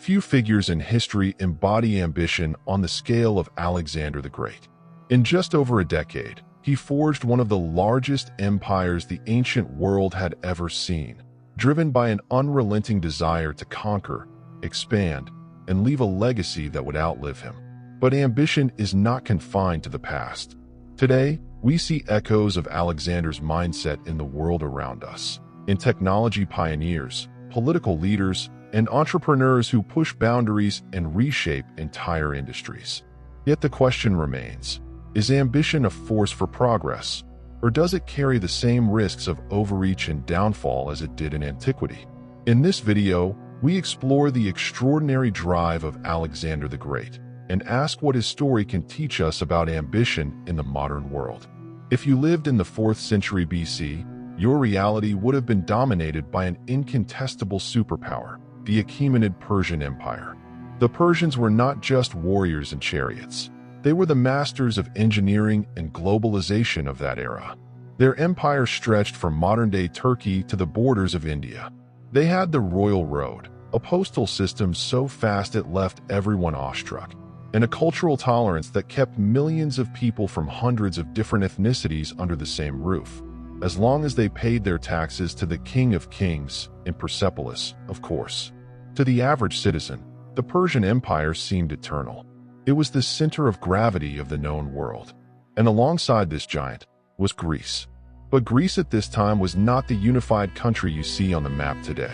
Few figures in history embody ambition on the scale of Alexander the Great. In just over a decade, he forged one of the largest empires the ancient world had ever seen, driven by an unrelenting desire to conquer, expand, and leave a legacy that would outlive him. But ambition is not confined to the past. Today, we see echoes of Alexander's mindset in the world around us, in technology pioneers, political leaders, and entrepreneurs who push boundaries and reshape entire industries. Yet the question remains, is ambition a force for progress, or does it carry the same risks of overreach and downfall as it did in antiquity? In this video, we explore the extraordinary drive of Alexander the Great and ask what his story can teach us about ambition in the modern world. If you lived in the 4th century BC, your reality would have been dominated by an incontestable superpower, the Achaemenid Persian Empire. The Persians were not just warriors and chariots. They were the masters of engineering and globalization of that era. Their empire stretched from modern-day Turkey to the borders of India. They had the Royal Road, a postal system so fast it left everyone awestruck, and a cultural tolerance that kept millions of people from hundreds of different ethnicities under the same roof, as long as they paid their taxes to the King of Kings in Persepolis, of course. To the average citizen, the Persian Empire seemed eternal. It was the center of gravity of the known world. And alongside this giant was Greece. But Greece at this time was not the unified country you see on the map today.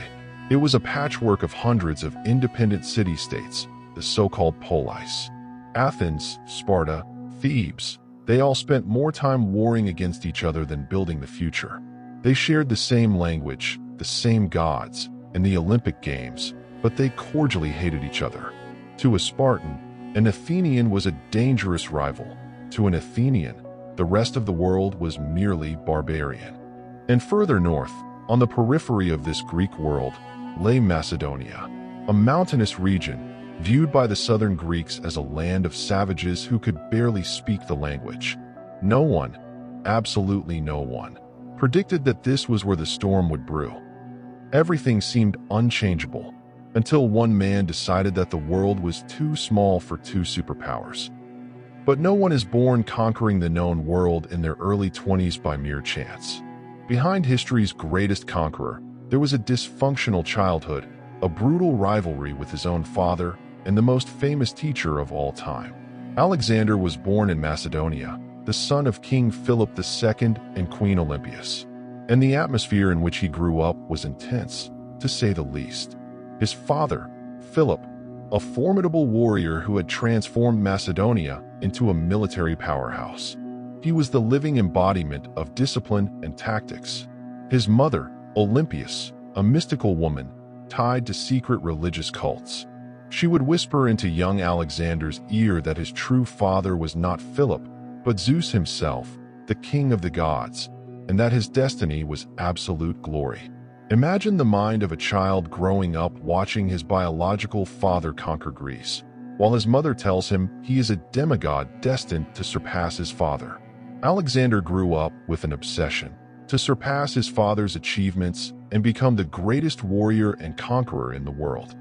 It was a patchwork of hundreds of independent city-states, the so-called polis. Athens, Sparta, Thebes, they all spent more time warring against each other than building the future. They shared the same language, the same gods, and the Olympic Games, but they cordially hated each other. To a Spartan, an Athenian was a dangerous rival. To an Athenian, the rest of the world was merely barbarian. And further north, on the periphery of this Greek world, lay Macedonia, a mountainous region viewed by the southern Greeks as a land of savages who could barely speak the language. No one, absolutely no one, predicted that this was where the storm would brew. Everything seemed unchangeable, until one man decided that the world was too small for two superpowers. But no one is born conquering the known world in their early 20s by mere chance. Behind history's greatest conqueror, there was a dysfunctional childhood, a brutal rivalry with his own father, and the most famous teacher of all time. Alexander was born in Macedonia, the son of King Philip II and Queen Olympias. And the atmosphere in which he grew up was intense, to say the least. His father, Philip, a formidable warrior who had transformed Macedonia into a military powerhouse. He was the living embodiment of discipline and tactics. His mother, Olympias, a mystical woman, tied to secret religious cults. She would whisper into young Alexander's ear that his true father was not Philip, but Zeus himself, the king of the gods, and that his destiny was absolute glory. Imagine the mind of a child growing up watching his biological father conquer Greece, while his mother tells him he is a demigod destined to surpass his father. Alexander grew up with an obsession to surpass his father's achievements and become the greatest warrior and conqueror in the world.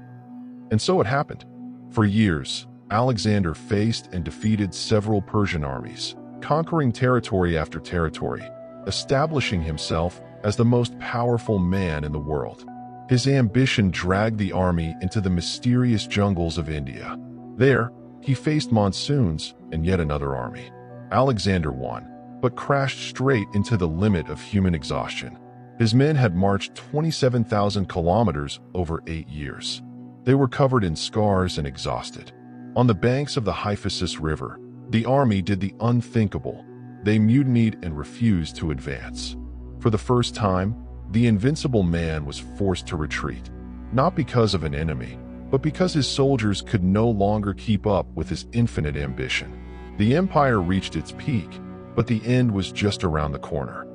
And so it happened. For years, Alexander faced and defeated several Persian armies, conquering territory after territory, establishing himself as the most powerful man in the world. His ambition dragged the army into the mysterious jungles of India. There, he faced monsoons and yet another army. Alexander won, but crashed straight into the limit of human exhaustion. His men had marched 27,000 kilometers over 8 years. They were covered in scars and exhausted. On the banks of the Hyphasis River, the army did the unthinkable. They mutinied and refused to advance. For the first time, the invincible man was forced to retreat, not because of an enemy, but because his soldiers could no longer keep up with his infinite ambition. The empire reached its peak, but the end was just around the corner.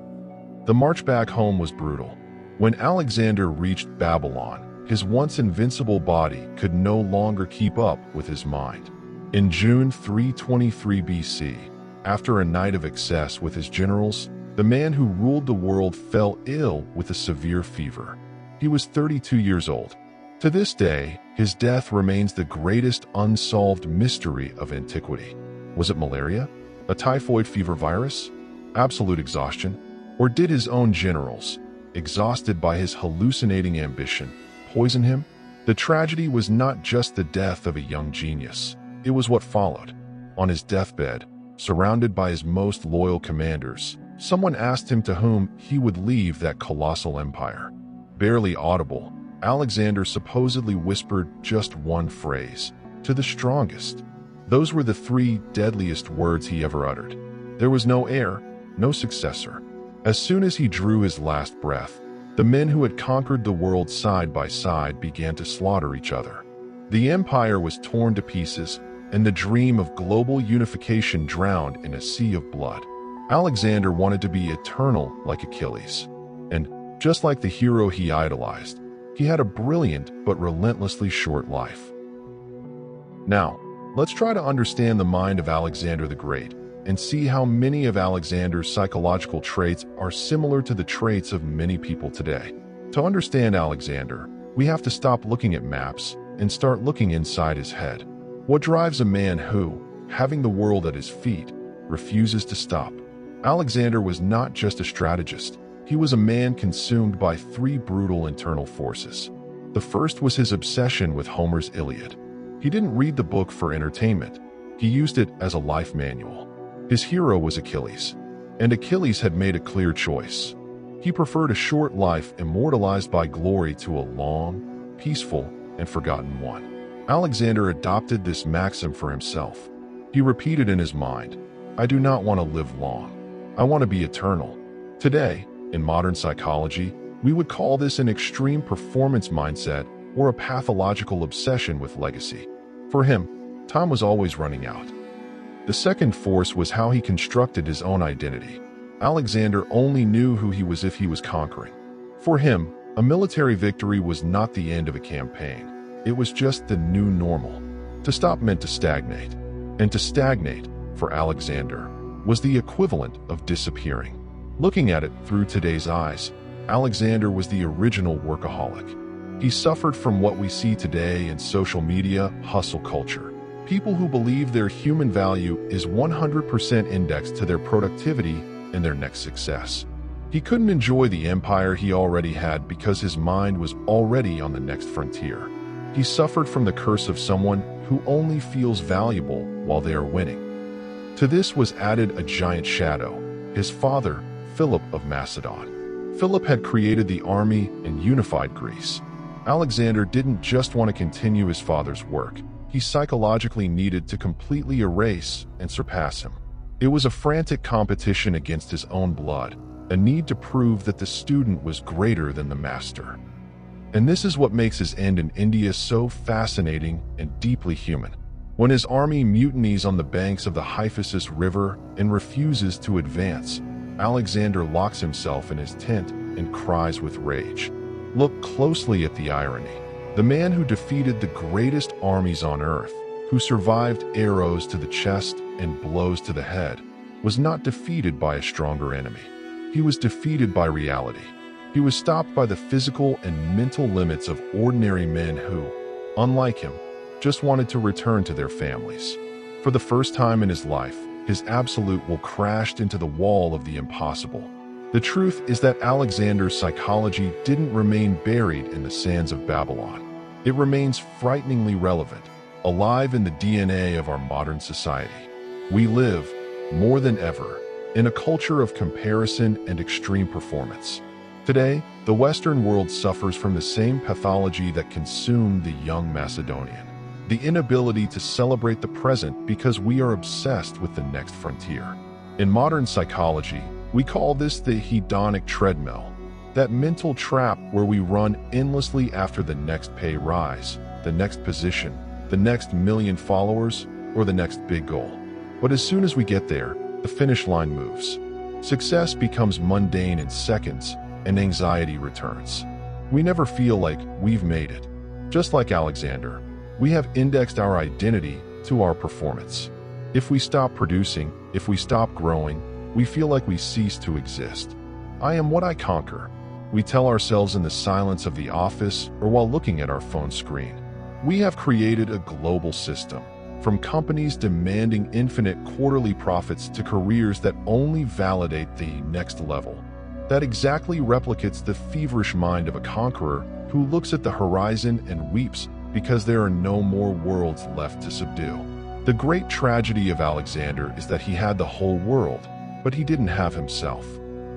The march back home was brutal. When Alexander reached Babylon, his once invincible body could no longer keep up with his mind. In June 323 BC, after a night of excess with his generals, the man who ruled the world fell ill with a severe fever. He was 32 years old. To this day, His death remains the greatest unsolved mystery of antiquity. Was it malaria? A typhoid fever virus? Absolute exhaustion? Or did his own generals, exhausted by his hallucinating ambition, poison him? The tragedy was not just the death of a young genius. It was what followed. On his deathbed, surrounded by his most loyal commanders, someone asked him to whom he would leave that colossal empire. Barely audible, Alexander supposedly whispered just one phrase, "To the strongest." Those were the 3 deadliest words he ever uttered. There was no heir, no successor. As soon as he drew his last breath, the men who had conquered the world side by side began to slaughter each other. The empire was torn to pieces, and the dream of global unification drowned in a sea of blood. Alexander wanted to be eternal like Achilles. And, just like the hero he idolized, he had a brilliant but relentlessly short life. Now, let's try to understand the mind of Alexander the Great and see how many of Alexander's psychological traits are similar to the traits of many people today. To understand Alexander, we have to stop looking at maps and start looking inside his head. What drives a man who, having the world at his feet, refuses to stop? Alexander was not just a strategist. He was a man consumed by 3 brutal internal forces. The first was his obsession with Homer's Iliad. He didn't read the book for entertainment. He used it as a life manual. His hero was Achilles, and Achilles had made a clear choice. He preferred a short life immortalized by glory to a long, peaceful, and forgotten one. Alexander adopted this maxim for himself. He repeated in his mind, "I do not want to live long. I want to be eternal." Today, in modern psychology, we would call this an extreme performance mindset or a pathological obsession with legacy. For him, time was always running out. The second force was how he constructed his own identity. Alexander only knew who he was if he was conquering. For him, a military victory was not the end of a campaign. It was just the new normal. To stop meant to stagnate. And to stagnate, for Alexander, was the equivalent of disappearing. Looking at it through today's eyes, Alexander was the original workaholic. He suffered from what we see today in social media hustle culture. People who believe their human value is 100% indexed to their productivity and their next success. He couldn't enjoy the empire he already had because his mind was already on the next frontier. He suffered from the curse of someone who only feels valuable while they are winning. To this was added a giant shadow, his father, Philip of Macedon. Philip had created the army and unified Greece. Alexander didn't just want to continue his father's work. He psychologically needed to completely erase and surpass him. It was a frantic competition against his own blood, a need to prove that the student was greater than the master. And this is what makes his end in India so fascinating and deeply human. When his army mutinies on the banks of the Hyphasis River and refuses to advance, Alexander locks himself in his tent and cries with rage. Look closely at the irony. The man who defeated the greatest armies on earth, who survived arrows to the chest and blows to the head, was not defeated by a stronger enemy. He was defeated by reality. He was stopped by the physical and mental limits of ordinary men who, unlike him, just wanted to return to their families. For the first time in his life, his absolute will crashed into the wall of the impossible. The truth is that Alexander's psychology didn't remain buried in the sands of Babylon. It remains frighteningly relevant, alive in the DNA of our modern society. We live, more than ever, in a culture of comparison and extreme performance. Today, the Western world suffers from the same pathology that consumed the young Macedonian. The inability to celebrate the present because we are obsessed with the next frontier. In modern psychology, we call this the hedonic treadmill, that mental trap where we run endlessly after the next pay rise, the next position, the next million followers, or the next big goal. But as soon as we get there, the finish line moves. Success becomes mundane in seconds, and anxiety returns. We never feel like we've made it. Just like Alexander, we have indexed our identity to our performance. If we stop producing, if we stop growing, we feel like we cease to exist. I am what I conquer. We tell ourselves in the silence of the office or while looking at our phone screen. We have created a global system, from companies demanding infinite quarterly profits to careers that only validate the next level, that exactly replicates the feverish mind of a conqueror who looks at the horizon and weeps because there are no more worlds left to subdue. The great tragedy of Alexander is that he had the whole world, but he didn't have himself.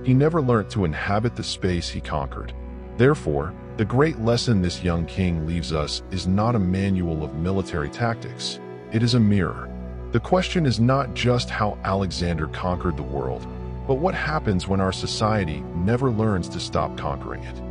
He never learnt to inhabit the space he conquered. Therefore, the great lesson this young king leaves us is not a manual of military tactics. It is a mirror. The question is not just how Alexander conquered the world, but what happens when our society never learns to stop conquering it.